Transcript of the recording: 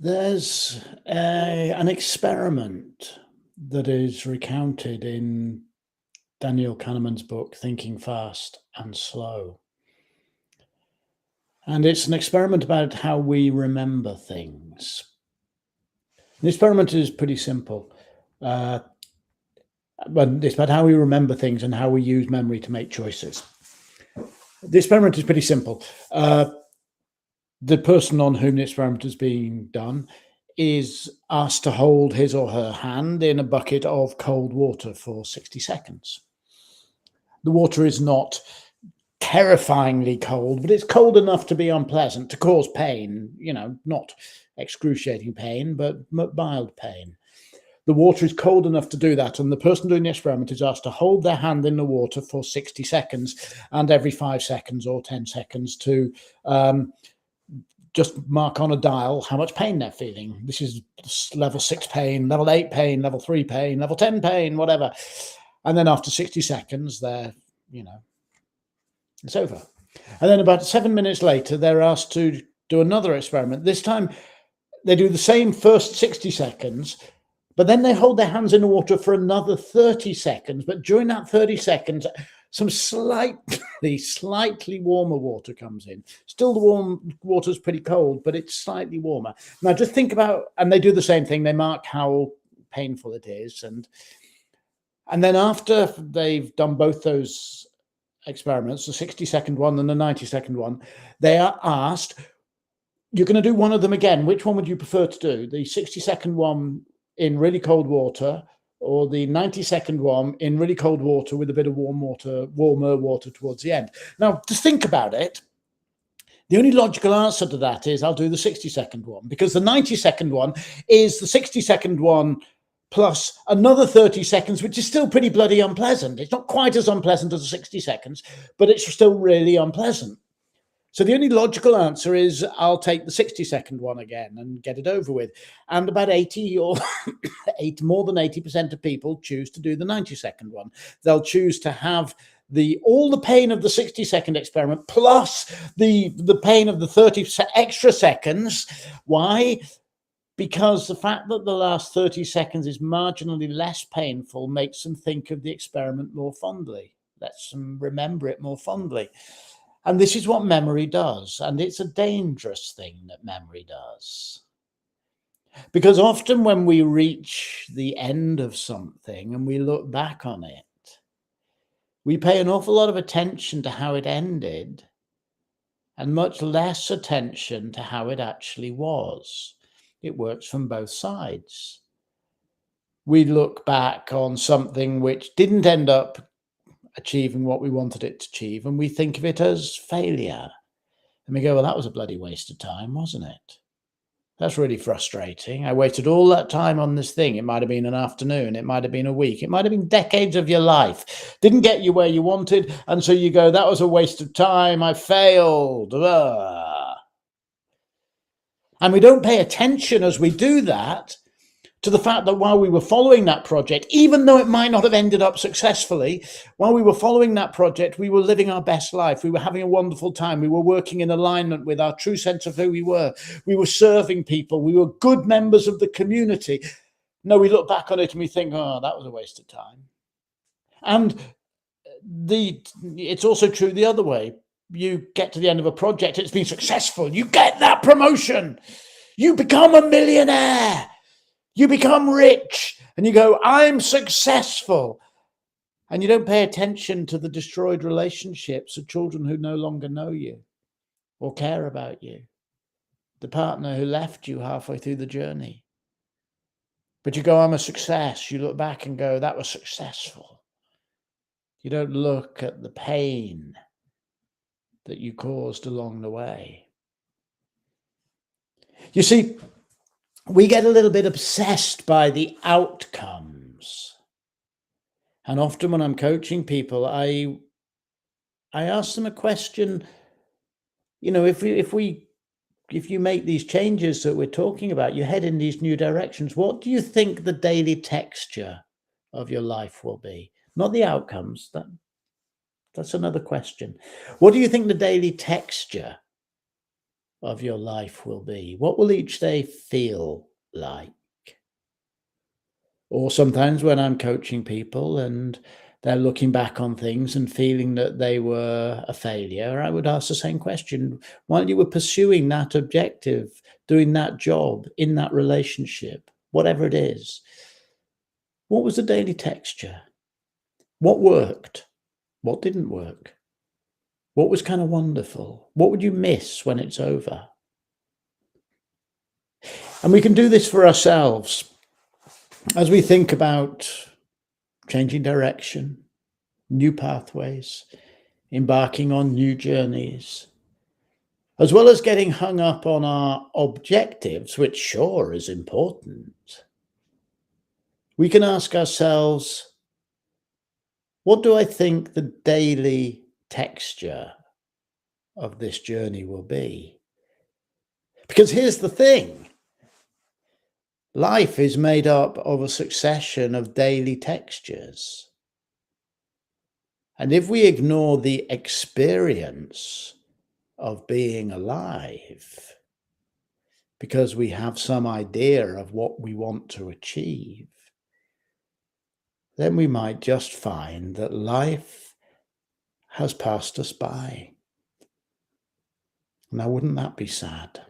There's an experiment that is recounted in Daniel Kahneman's book, Thinking Fast and Slow. And it's an experiment about how we remember things. The experiment is pretty simple, uh, but it's about how we remember things and how we use memory to make choices. The experiment is pretty simple. The person on whom the experiment is being done is asked to hold his or her hand in a bucket of cold water for 60 seconds. The water is not terrifyingly cold, but it's cold enough to be unpleasant, to cause pain, not excruciating pain, but mild pain. The water is cold enough to do that, and the person doing the experiment is asked to hold their hand in the water for 60 seconds, and every 5 seconds or 10 seconds to just mark on a dial how much pain they're feeling. This is level 6 pain, level 8 pain, level 3 pain, level 10 pain, whatever. And then after 60 seconds, it's over. And then about 7 minutes later, they're asked to do another experiment. This time, they do the same first 60 seconds, but then they hold their hands in the water for another 30 seconds. But during that 30 seconds, some slightly warmer water comes in. Still, the warm water's pretty cold, but it's slightly warmer. Now, just think about, and they do the same thing. They mark how painful it is. And then after they've done both those experiments, the 60-second one and the 90-second one, they are asked, you're going to do one of them again. Which one would you prefer to do? The 60-second one in really cold water, or the 90-second one in really cold water with a bit of warmer water towards the end? Now, to think about it, the only logical answer to that is I'll do the 60-second one, because the 90-second one is the 60-second one plus another 30 seconds, which is still pretty bloody unpleasant. It's not quite as unpleasant as the 60 seconds, but it's still really unpleasant. So the only logical answer is I'll take the 60-second one again and get it over with. And about 80 or more than 80% of people choose to do the 90-second one. They'll choose to have all the pain of the 60-second experiment plus the pain of the 30 extra seconds. Why? Because the fact that the last 30 seconds is marginally less painful makes them think of the experiment more fondly, lets them remember it more fondly. And this is what memory does. And it's a dangerous thing that memory does. Because often when we reach the end of something and we look back on it, we pay an awful lot of attention to how it ended and much less attention to how it actually was. It works from both sides. We look back on something which didn't end up achieving what we wanted it to achieve, and we think of it as failure. And we go, well, that was a bloody waste of time, wasn't it? That's really frustrating. I waited all that time on this thing. It might have been an afternoon. It might have been a week. It might have been decades of your life. Didn't get you where you wanted. And so you go, that was a waste of time. I failed. And we don't pay attention as we do that to the fact that while we were following that project, even though it might not have ended up successfully, while we were following that project, we were living our best life. We were having a wonderful time. We were working in alignment with our true sense of who we were. We were serving people. We were good members of the community. No, we look back on it and we think, oh, that was a waste of time. And it's also true the other way. You get to the end of a project, it's been successful. You get that promotion. You become a millionaire. You become rich. And you go, I'm successful. And you don't pay attention to the destroyed relationships of children who no longer know you or care about you. The partner who left you halfway through the journey. But you go, I'm a success. You look back and go, that was successful. You don't look at the pain that you caused along the way. You see, we get a little bit obsessed by the outcomes. And often when I'm coaching people, I ask them a question, if you make these changes that we're talking about, you head in these new directions, what do you think the daily texture of your life will be? Not the outcomes, that's another question. What do you think the daily texture of your life will be? What will each day feel like? Or sometimes when I'm coaching people and they're looking back on things and feeling that they were a failure, I would ask the same question. While you were pursuing that objective, doing that job, in that relationship, whatever it is, what was the daily texture? What worked? What didn't work? What was kind of wonderful? What would you miss when it's over? And we can do this for ourselves as we think about changing direction, new pathways, embarking on new journeys, as well as getting hung up on our objectives, which sure is important. We can ask ourselves, what do I think the daily texture of this journey will be? Because here's the thing. Life is made up of a succession of daily textures. And if we ignore the experience of being alive, because we have some idea of what we want to achieve, then we might just find that life has passed us by. Now, wouldn't that be sad?